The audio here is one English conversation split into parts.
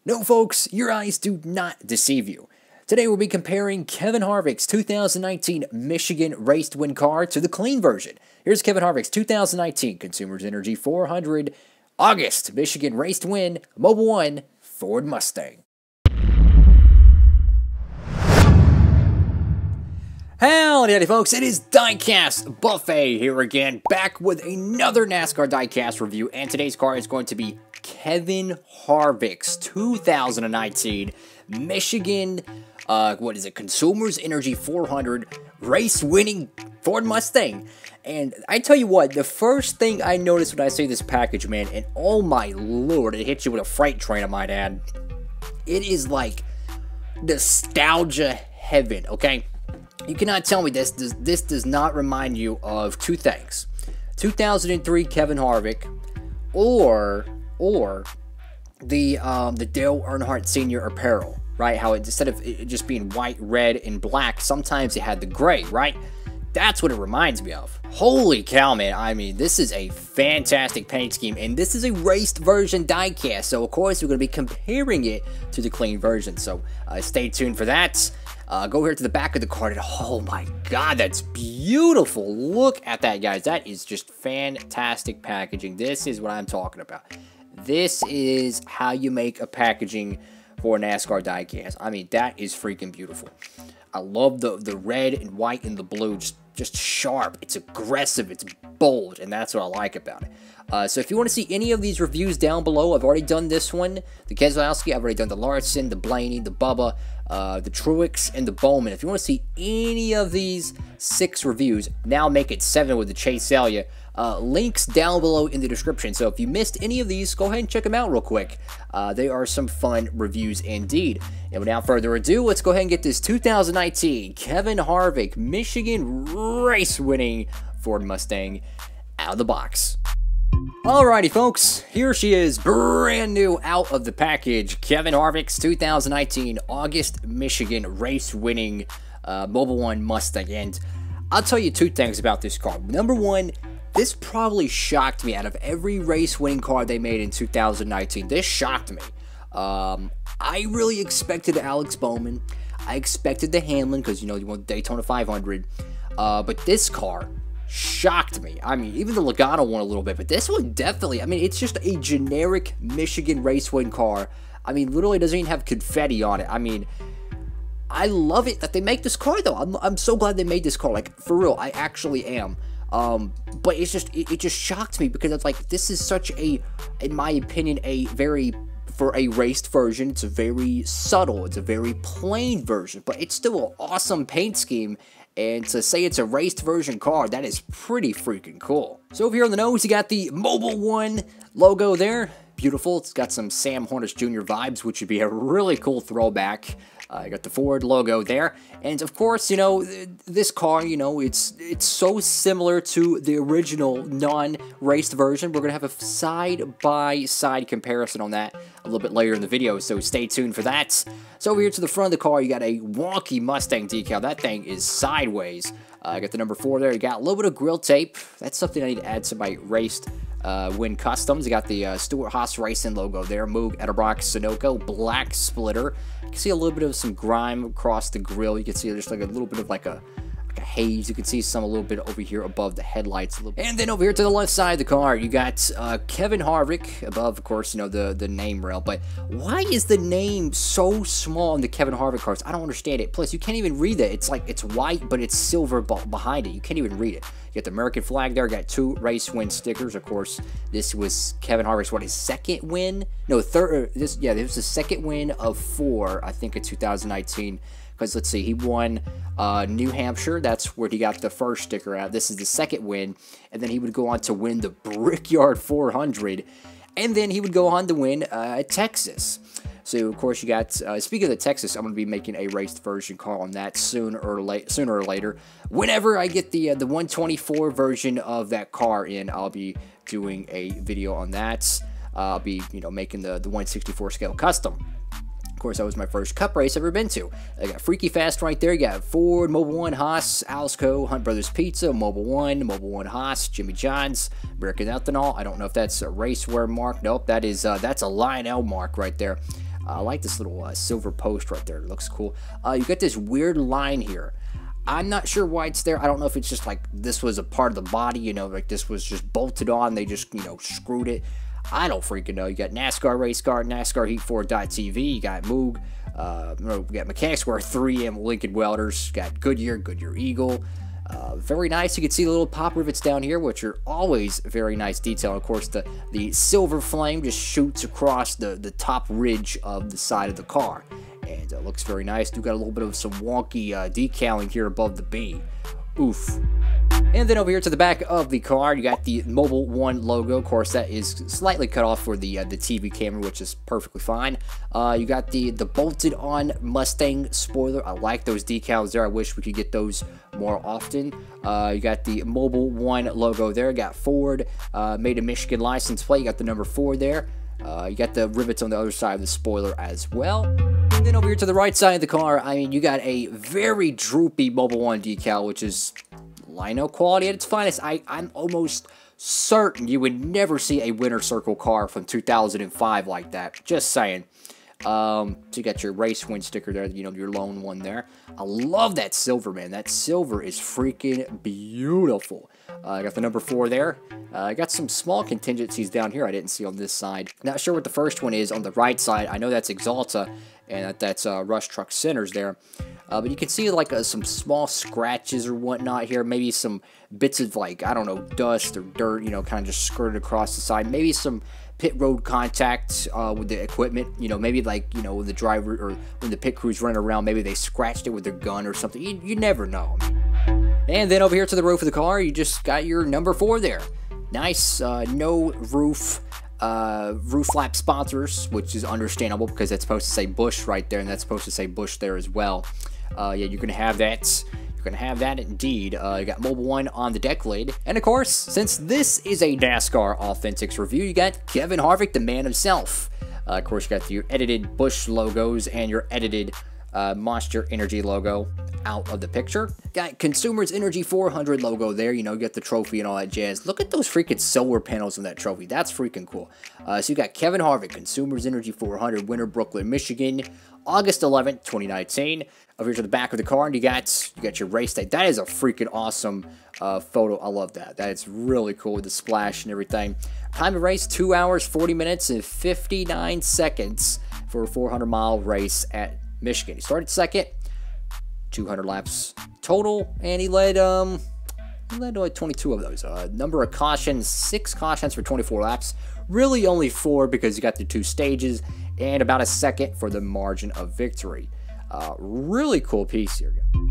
No, folks, your eyes do not deceive you. Today we'll be comparing Kevin Harvick's 2019 Michigan race to win car to the clean version. Here's Kevin Harvick's 2019 Consumers Energy 400 August Michigan race to win Mobil 1 Ford Mustang. Howdy, folks, it is Diecastbuffet here again, back with another NASCAR Diecast review, and today's car is going to be Kevin Harvick's 2019 Michigan, Consumers Energy 400 race-winning Ford Mustang. And I tell you what, the first thing I noticed when I see this package, man, and oh my lord, it hits you with a freight train, I might add. It is like nostalgia heaven, okay? You cannot tell me this does not remind you of two things. 2003 Kevin Harvick or the Dale Earnhardt Sr. apparel, right? How instead of it just being white, red, and black, sometimes it had the gray, right? That's what it reminds me of. Holy cow, man. I mean, this is a fantastic paint scheme, and this is a raced version diecast, so of course we're going to be comparing it to the clean version, so stay tuned for that. Go here to the back of the card, and oh my god, that's beautiful. Look at that, guys. That is just fantastic packaging. This is what I'm talking about. This is how you make a packaging for a NASCAR diecast. I mean, that is freaking beautiful. I love the red and white and the blue, just sharp. It's aggressive, it's bold, and that's what I like about it. So if you want to see any of these reviews down below, I've already done this one, the Keselowski, I've already done the Larson, the Blaney, the Bubba, the Truex, and the Bowman. If you want to see any of these 6 reviews, now make it 7 with the Chase Elliott, links down below in the description. So if you missed any of these, go ahead and check them out real quick. They are some fun reviews indeed. And without further ado, let's go ahead and get this 2019 Kevin Harvick Michigan race-winning Ford Mustang out of the box. Alrighty, folks, here she is, brand new out of the package. Kevin Harvick's 2019 August Michigan race-winning Mobil 1 Mustang. And I'll tell you 2 things about this car. Number 1, this probably shocked me. Out of every race-winning car they made in 2019, this shocked me. I really expected Alex Bowman. I expected the Hamlin because, you know, you want the Daytona 500. But this car shocked me. I mean, even the Logano won a little bit, but this one definitely, I mean, it's just a generic Michigan race-winning car. I mean, literally doesn't even have confetti on it. I mean, I love it that they make this car, though. I'm so glad they made this car. Like, for real, I actually am. But it's just, it just shocked me because it's like, this is such a, in my opinion, for a raced version, it's a very subtle, it's a very plain version, but it's still an awesome paint scheme. And to say it's a raced version car, that is pretty freaking cool. So over here on the nose, you got the Mobil 1 logo there. Beautiful. It's got some Sam Hornish Jr. vibes, which would be a really cool throwback. You got the Ford logo there. And of course, you know, this car, you know, it's so similar to the original non-raced version. We're going to have a side-by-side comparison on that a little bit later in the video, so stay tuned for that. So over here to the front of the car, you got a wonky Mustang decal. That thing is sideways. I got the number 4 there. You got a little bit of grill tape. That's something I need to add to my raced Win Customs. You got the Stewart Haas Racing logo there. Moog, Edelbrock, Sunoco, black splitter. You can see a little bit of some grime across the grill. You can see just like a little bit of like a haze. You can see some a little bit over here above the headlights. And then over here to the left side of the car, you got Kevin Harvick above, of course, you know, the name rail. But why is the name so small on the Kevin Harvick cars? I don't understand it. Plus, you can't even read it. It's like, it's white, but it's silver behind it. You can't even read it. You got the American flag there. Got 2 race win stickers. Of course, this was Kevin Harvick's, what, his second win? No, third. This was the second win of 4, I think, in 2019. Because, let's see, he won New Hampshire. That's where he got the first sticker out. This is the second win. And then he would go on to win the Brickyard 400. And then he would go on to win Texas. So, of course, you got, speaking of the Texas, I'm going to be making a raced version car on that sooner or later. Whenever I get the 124 version of that car in, I'll be doing a video on that. I'll be, you know, making the 164 scale custom. Of course, that was my first cup race I've ever been to. I got Freaky Fast right there. You got Ford, Mobil 1, Haas, Alsco, Hunt Brothers Pizza, Mobil 1 Haas, Jimmy John's, American Ethanol. I don't know if that's a racewear mark. Nope, that is that's a Lionel mark right there. I like this little silver post right there. It looks cool. You got this weird line here. I'm not sure why it's there. I don't know if it's just like this was a part of the body, you know, like this was just bolted on. They just, you know, screwed it. I don't freaking know. You got NASCAR Race Car, NASCAR Heat4.tv. You got Moog. We got Mechanics Wear 3M Lincoln Welders. Got Goodyear Eagle. Very nice. You can see the little pop rivets down here, which are always very nice detail. And of course, the silver flame just shoots across the top ridge of the side of the car. And it looks very nice. Do got a little bit of some wonky decaling here above the B. Oof. And then over here to the back of the car, you got the Mobil 1 logo. Of course, that is slightly cut off for the TV camera, which is perfectly fine. You got the bolted-on Mustang spoiler. I like those decals there. I wish we could get those more often. You got the Mobil 1 logo there. You got Ford, made in Michigan license plate. You got the number 4 there. You got the rivets on the other side of the spoiler as well. And then over here to the right side of the car, I mean, you got a very droopy Mobil 1 decal, which is lino quality at its finest. I'm almost certain you would never see a winner circle car from 2005 like that. Just saying. So you got your race win sticker there, you know, your lone one there. I love that silver, man. That silver is freaking beautiful. I got the number 4 there. I got some small contingencies down here I didn't see on this side. Not sure what the first one is on the right side. I know that's Exalta, and that's Rush Truck Centers there. But you can see like some small scratches or whatnot here. Maybe some bits of like, I don't know, dust or dirt, you know, kind of just skirted across the side. Maybe some pit road contact with the equipment. You know, maybe like, you know, when the driver or when the pit crew's running around, maybe they scratched it with their gun or something. You never know. And then over here to the roof of the car, you just got your number 4 there. Nice, no roof flap sponsors, which is understandable because it's supposed to say Bush right there, and that's supposed to say Bush there as well. Yeah, you're gonna have that. You're gonna have that indeed. You got Mobil 1 on the deck lid, and of course, since this is a NASCAR Authentics review, you got Kevin Harvick, the man himself. Of course, you got your edited Bush logos and your edited Monster Energy logo out of the picture. Got Consumers Energy 400 logo there. You know, you got the trophy and all that jazz. Look at those freaking solar panels on that trophy. That's freaking cool. So you got Kevin Harvick, Consumers Energy 400, winner, Brooklyn, Michigan, August 11th, 2019. Over here to the back of the car, and you got your race date. That is a freaking awesome photo. I love that. That is really cool with the splash and everything. Time of race, 2 hours, 40 minutes, and 59 seconds for a 400-mile race at Michigan. He started second, 200 laps total, and he led like 22 of those. Number of cautions, 6 cautions for 24 laps. Really only 4 because you got the 2 stages, and about a second for the margin of victory. Really cool piece here, guys.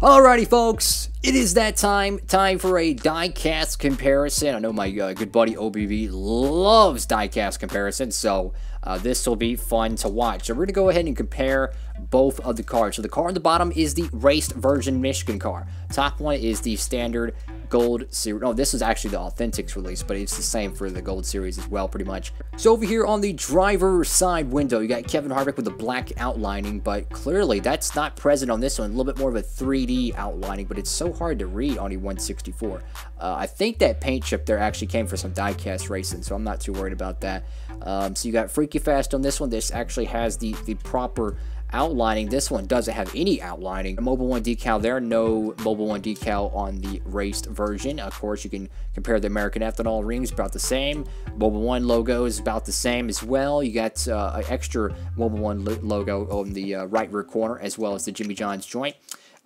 Alrighty, folks, it is that time for a diecast comparison. I know my good buddy OBV loves diecast comparisons, so this will be fun to watch. So we're going to go ahead and compare both of the cars. So the car on the bottom is the raced version Michigan car. Top one is the standard Gold Series. No, this is actually the Authentics release, but it's the same for the Gold Series as well, pretty much. So over here on the driver's side window, you got Kevin Harvick with the black outlining, but clearly that's not present on this one. A little bit more of a 3D outlining, but it's so hard to read on a 164. I think that paint chip there actually came for some diecast racing, so I'm not too worried about that. So you got Freaky Fast on this one. This actually has the proper outlining. This one doesn't have any outlining. Mobil 1 decal there, no Mobil 1 decal on the raced version. Of course, you can compare the American Ethanol rings, about the same. Mobil 1 logo is about the same as well. You got an extra Mobil 1 logo on the right rear corner, as well as the Jimmy John's joint.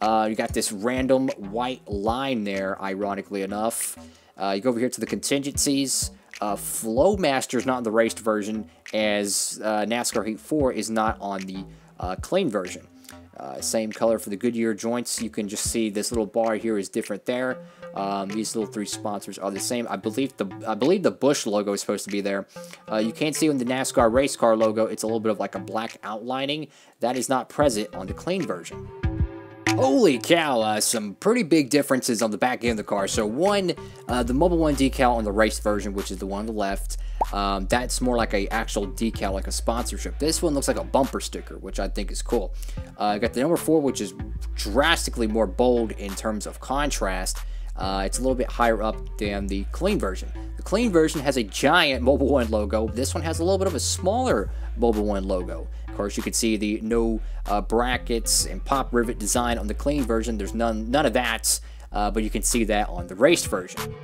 You got this random white line there, ironically enough. You go over here to the contingencies. Flowmaster is not in the raced version, as NASCAR Heat 4 is not on the clean version. Same color for the Goodyear joints. You can just see this little bar here is different there. These little 3 sponsors are the same. I believe the Bush logo is supposed to be there. You can't see on the NASCAR race car logo. It's a little bit of like a black outlining. That is not present on the clean version. Holy cow, some pretty big differences on the back end of the car. So one, the Mobil 1 decal on the race version, which is the one on the left, that's more like a actual decal, like a sponsorship. This one looks like a bumper sticker, which I think is cool. I got the number 4, which is drastically more bold in terms of contrast. It's a little bit higher up than the clean version. The clean version has a giant Mobil 1 logo. This one has a little bit of a smaller Mobil 1 logo. Of course, you can see the no brackets and pop rivet design on the clean version. There's none of that, but you can see that on the raced version.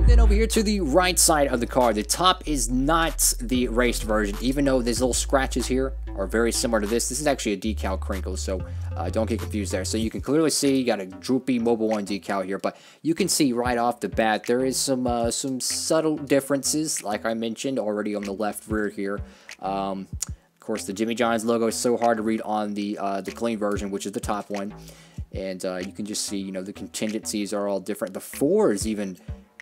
Then over here to the right side of the car, the top is not the raced version, even though these little scratches here are very similar to this. This is actually a decal crinkle, so don't get confused there. So you can clearly see you got a droopy Mobil 1 decal here, but you can see right off the bat there is some subtle differences, like I mentioned already on the left rear here. Of course, the Jimmy John's logo is so hard to read on the clean version, which is the top one, and you can just see, you know, the contingencies are all different. The 4 is even,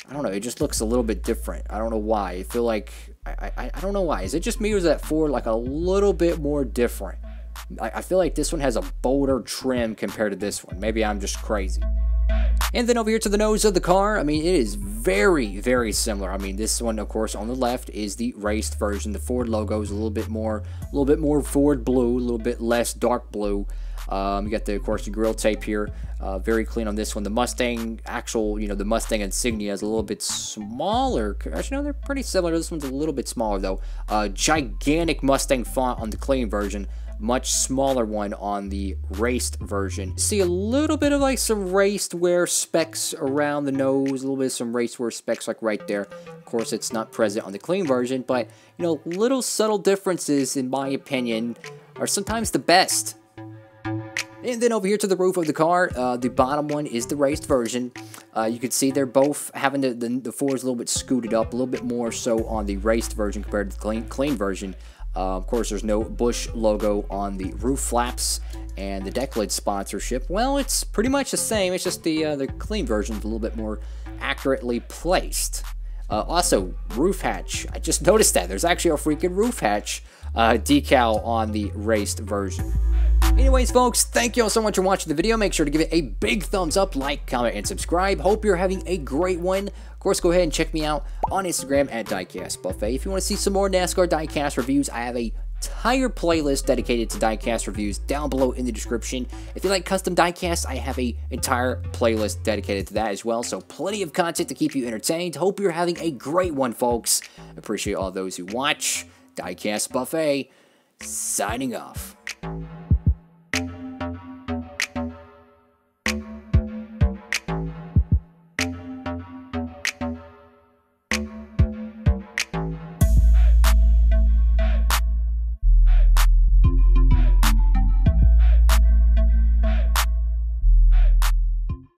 I don't know, it just looks a little bit different. I don't know why. I feel like, I don't know why. Is it just me, or is that 4 like a little bit more different? I feel like this one has a bolder trim compared to this one. Maybe I'm just crazy. And then over here to the nose of the car, I mean, it is very, very similar. I mean, this one, of course, on the left is the raced version. The Ford logo is a little bit more Ford blue, a little bit less dark blue. You got the, of course, the grill tape here, very clean on this one. The Mustang, actual, you know, the Mustang insignia is a little bit smaller. Actually, no, they're pretty similar. This one's a little bit smaller, though. Gigantic Mustang font on the clean version. Much smaller one on the raced version. See a little bit of like some raced wear specks around the nose, a little bit of some raced wear specks like right there. Of course, it's not present on the clean version, but, you know, little subtle differences, in my opinion, are sometimes the best. And then over here to the roof of the car, the bottom one is the raced version. You can see they're both having the Ford's a little bit scooted up, a little bit more so on the raced version compared to the clean version. Of course, there's no Bush logo on the roof flaps, and the deck lid sponsorship, well, it's pretty much the same. It's just the clean version is a little bit more accurately placed. Also, roof hatch. I just noticed that. There's actually a freaking roof hatch decal on the raced version. Anyways, folks, thank you all so much for watching the video. Make sure to give it a big thumbs up, like, comment, and subscribe. Hope you're having a great one. Of course, go ahead and check me out on Instagram at DiecastBuffet. If you want to see some more NASCAR diecast reviews, I have a entire playlist dedicated to diecast reviews down below in the description. If you like custom diecasts, I have an entire playlist dedicated to that as well. So plenty of content to keep you entertained. Hope you're having a great one, folks. Appreciate all those who watch. DiecastBuffet, signing off.